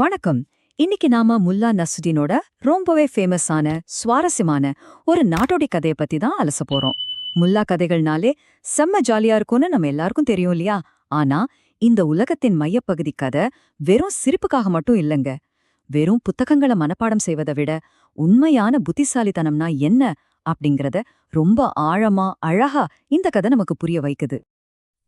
வணக்கம். இன்னைக்கு நாம முல்லா நசுதீனோட ரொம்பவே ஃபேமஸான சுவாரஸ்யமான ஒரு நாடோடி கதையை பத்தி தான் அலச போறோம். முல்லா கதைகள்னாலே செம்ம ஜாலியா இருக்கும்னு நம்ம எல்லாருக்கும் தெரியும் இல்லையா? ஆனா இந்த உலகத்தின் மையப்பகுதி கதை வெறும் சிரிப்புக்காக மட்டும் இல்லைங்க. வெறும் புத்தகங்களை மனப்பாடம் செய்வதை விட உண்மையான புத்திசாலித்தனம்னா என்ன அப்படிங்கறத ரொம்ப ஆழமா அழகா இந்த கதை நமக்கு புரிய வைக்குது.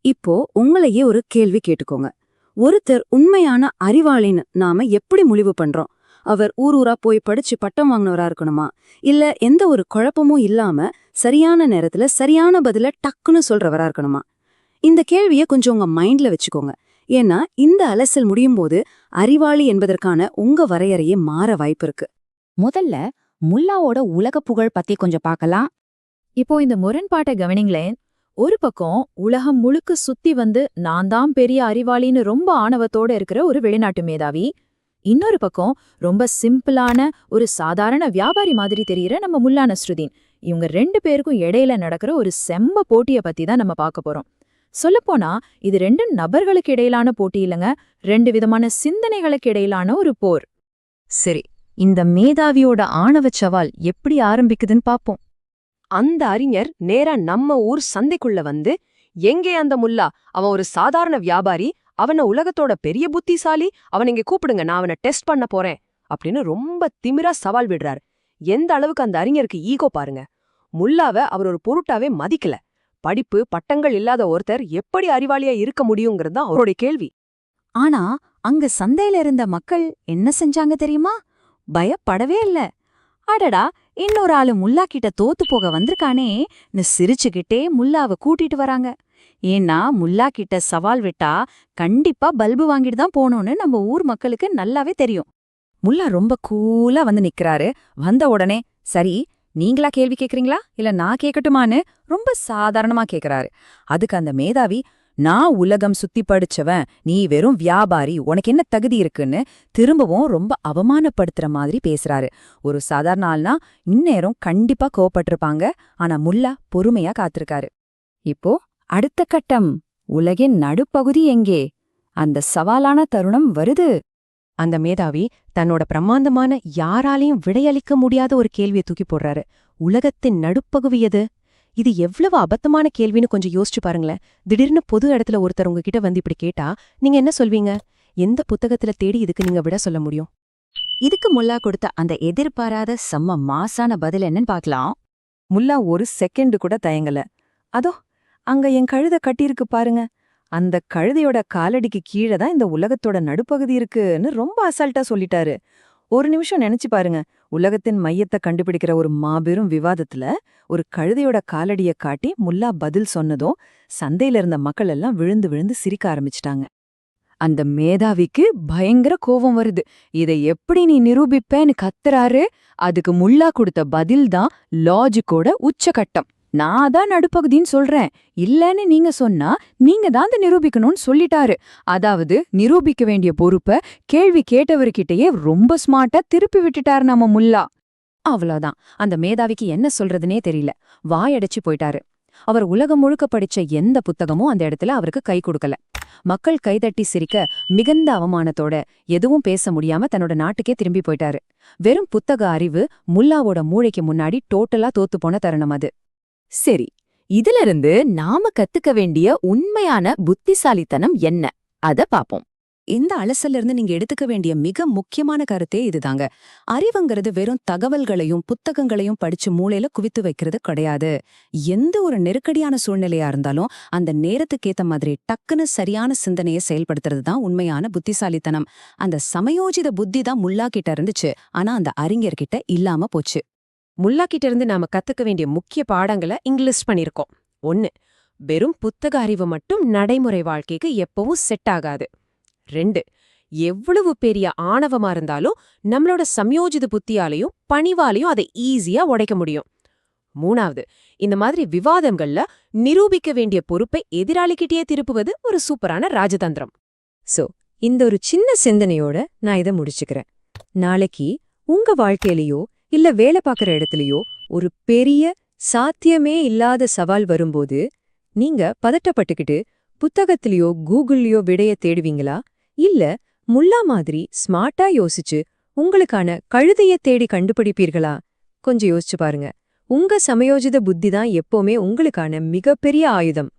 இப்போ உங்களையே ஒரு கேள்வி கேட்டுக்கோங்க. ஒருத்தர் உண்மையான அறிவாளின்னு நாம எப்படி முடிவு பண்றோம்? அவர் ஊரா போய் படிச்சு பட்டம் வாங்கினவரா இருக்கணுமா, இல்ல எந்த ஒரு குழப்பமும் இல்லாம சரியான நேரத்துல சரியான பதில டக்குன்னு சொல்றவரா இருக்கணுமா? இந்த கேள்வியை கொஞ்சம் உங்க மைண்ட்ல வச்சுக்கோங்க. ஏன்னா இந்த அலசல் முடியும் போது அறிவாளி என்பதற்கான உங்க வரையறையே மாற வாய்ப்பு இருக்கு. முதல்ல முல்லாவோட உலக புகழ் பத்தி கொஞ்சம் பார்க்கலாம். இப்போ இந்த முரண்பாட்டை கவனிங்களேன். ஒரு பக்கம் உலகம் முழுக்க சுத்தி வந்து நான் தான் பெரிய அறிவாளின்னு ரொம்ப ஆணவத்தோட இருக்கிற ஒரு வெளிநாட்டு மேதாவி, இன்னொரு பக்கம் ரொம்ப சிம்பிளான ஒரு சாதாரண வியாபாரி மாதிரி தெரிகிற நம்ம முல்லா நஸ்ருதீன். இவங்க ரெண்டு பேருக்கும் இடையில நடக்கிற ஒரு செம்ம போட்டிய பத்தி தான் நம்ம பார்க்க போறோம். சொல்லப்போனா இது ரெண்டு நபர்களுக்கு இடையிலான போட்டி இல்லைங்க, ரெண்டு விதமான சிந்தனைகளுக்கு இடையிலான ஒரு போர். சரி, இந்த மேதாவியோட ஆணவச் சவால் எப்படி ஆரம்பிக்குதுன்னு பாப்போம். அந்த அறிஞர் நேரா நம்ம ஊர் சந்தைக்குள்ள வந்து, எங்கே அந்த முல்லா, அவன் ஒரு சாதாரண வியாபாரி, அவன உலகத்தோட பெரிய புத்திசாலி, அவன் இங்க கூப்பிடுங்க, நான் அவனை டெஸ்ட் பண்ண போறேன் அப்படின்னு ரொம்ப திமிரா சவால் விடுறாரு. எந்த அளவுக்கு அந்த அறிஞருக்கு ஈகோ பாருங்க. முல்லாவை அவர் ஒரு பொருட்டாவே மதிக்கல. படிப்பு பட்டங்கள் இல்லாத ஒருத்தர் எப்படி அறிவாளியா இருக்க முடியுங்கிறது தான் அவருடைய கேள்வி. ஆனா அங்க சந்தையில இருந்த மக்கள் என்ன செஞ்சாங்க தெரியுமா? பயப்படவே இல்ல. அடடா, இன்னொரு ஆளு முல்லா கிட்ட தோத்து போக வந்திருக்கானேன்னு சிரிச்சுக்கிட்டே முல்லாவை கூட்டிட்டு வராங்க. ஏன்னா முல்லா கிட்ட சவால் விட்டா கண்டிப்பா பல்பு வாங்கிட்டு தான் போகணும்னு நம்ம ஊர் மக்களுக்கு நல்லாவே தெரியும். முல்லா ரொம்ப கூலா வந்து நிக்கிறாரு. வந்த உடனே, சரி நீங்களா கேள்வி கேக்குறீங்களா இல்ல நான் கேட்கட்டுமான்னு ரொம்ப சாதாரணமா கேக்குறாரு. அதுக்கு அந்த மேதாவி, நான் உலகம் சுத்தி படிச்சவன், நீ வெறும் வியாபாரி, உனக்கு என்ன தகுதி இருக்குன்னு திரும்பவும் ரொம்ப அவமானப்படுத்துற மாதிரி பேசுறாரு. ஒரு சாதாரண ஆள்னா இந்நேரம் கண்டிப்பா கோவப்பட்டிருப்பாங்க. ஆனா முல்லா பொறுமையா காத்திருக்காரு. இப்போ அடுத்த கட்டம், உலகின் நடுப்பகுதி எங்கே? அந்த சவாலான தருணம் வருது. அந்த மேதாவி தன்னோட பிரம்மாண்டமான யாராலையும் விடையளிக்க முடியாத ஒரு கேள்வியை தூக்கி போடுறாரு. உலகத்தின் நடுப்பகுதி எது? இது எவ்வளவு அபத்தமான கேள்வின்னு கொஞ்சம் யோசிச்சு பாருங்களேன். திடீர்னு பொது இடத்துல ஒருத்தர் உங்ககிட்ட வந்து இப்படி கேட்டா நீங்க என்ன சொல்வீங்க? எந்த புத்தகத்துல தேடி இதுக்கு நீங்க விட சொல்ல முடியும்? இதுக்கு முல்லா கொடுத்த அந்த எதிர்பாராத செம்ம மாசான பதில் என்னன்னு பார்க்கலாம். முல்லா ஒரு செகண்ட் கூட தயங்கல. அதோ அங்க என் கழுதை கட்டியிருக்கு பாருங்க, அந்த கழுதையோட காலடிக்கு கீழே தான் இந்த உலகத்தோட நடுப்பகுதி இருக்குன்னு ரொம்ப அசால்ட்டா சொல்லிட்டாரு. ஒரு நிமிஷம் நினைச்சு பாருங்க, உலகத்தின் மையத்தை கண்டுபிடிக்கிற ஒரு மாபெரும் விவாதத்துல ஒரு கழுதையோட காலடிய காட்டி முல்லா பதில் சொன்னதும் சந்தையில இருந்த மக்கள் எல்லாம் விழுந்து விழுந்து சிரிக்க ஆரம்பிச்சிட்டாங்க. அந்த மேதாவிக்கு பயங்கர கோபம் வருது. இதை எப்படி நீ நிரூபிப்பேன்னு கத்துறாரு. அதுக்கு முல்லா கொடுத்த பதில் தான் லாஜிக்கோட உச்சகட்டம். நான் தான் நடுப்பகுதின்னு சொல்றேன், இல்லன்னு நீங்க சொன்னா நீங்க தான் நிரூபிக்கணும்னு சொல்லிட்டாரு. அதாவது நிரூபிக்க வேண்டிய பொறுப்ப கேள்வி கேட்டவர்கிட்டயே ரொம்ப ஸ்மார்ட்டா திருப்பி விட்டுட்டாரு நம்ம முல்லா. அவ்வளவுதான், அந்த மேதாவிக்கு என்ன சொல்றதுனே தெரியல. வாயடைச்சு போயிட்டாரு. அவர் உலகம் முழுக்க படிச்ச எந்த புத்தகமும் அந்த இடத்துல அவருக்கு கை கொடுக்கல. மக்கள் கைதட்டி சிரிக்க மிகுந்த அவமானத்தோட எதுவும் பேச முடியாம தன்னோட நாட்டுக்கே திரும்பி போயிட்டாரு. வெறும் புத்தக அறிவு முல்லாவோட மூளைக்கு முன்னாடி டோட்டலா தோத்து போன தருணம் அது. சரி, இதிலிருந்து நாம கத்துக்க வேண்டிய உண்மையான புத்திசாலித்தனம் என்ன, அத பாப்போம். இந்த அலசல்ல இருந்து நீங்க எடுத்துக்க வேண்டிய மிக முக்கியமான கருத்தே இதுதாங்க. அறிவுங்கிறது வெறும் தகவல்களையும் புத்தகங்களையும் படிச்சு மூளையில குவித்து வைக்கிறது கிடையாது. எந்த ஒரு நெருக்கடியான சூழ்நிலையா இருந்தாலும் அந்த நேரத்துக்கேத்த மாதிரி டக்குன்னு சரியான சிந்தனையை செயல்படுத்துறது தான் உண்மையான புத்திசாலித்தனம். அந்த சமயோஜித புத்தி தான் முல்லா கிட்ட இருந்துச்சு, ஆனா அந்த அறிஞர்கிட்ட இல்லாம போச்சு. முல்லா கிட்ட இருந்து நாம கத்துக்க வேண்டிய முக்கிய பாடங்களை இங்க லிஸ்ட் பண்ணிருக்கோம். 1. வெறும் புத்தக அறிவு மட்டும் நடைமுறை வாழ்க்கைக்கு எப்பவும் செட் ஆகாது. 2. எவ்வளவு பெரிய ஆணவமா இருந்தாலும் நம்மளோட சமயோஜித புத்தியாலையும் பணிவாலையும் அதை ஈஸியா உடைக்க முடியும். 3. இந்த மாதிரி விவாதங்கள்ல நிரூபிக்க வேண்டிய பொறுப்பை எதிராளிகிட்டே திருப்புவது ஒரு சூப்பரான ராஜதந்திரம். சோ இந்த ஒரு சின்ன சிந்தனையோட நான் இதை முடிச்சுக்கிறேன். நாளைக்கு உங்க வாழ்க்கையிலயோ இல்ல வேலை பார்க்குற இடத்துலயோ ஒரு பெரிய சாத்தியமே இல்லாத சவால் வரும்போது நீங்க பதட்டப்பட்டுக்கிட்டு புத்தகத்திலயோ கூகுள்லயோ விடைய தேடுவீங்களா, இல்ல முல்லா மாதிரி ஸ்மார்ட்டா யோசிச்சு உங்களுக்கான கழுதைய தேடி கண்டுபிடிப்பீர்களா? கொஞ்சம் யோசிச்சு பாருங்க. உங்க சமயோஜித புத்தி தான் எப்பவுமே உங்களுக்கான மிகப்பெரிய ஆயுதம்.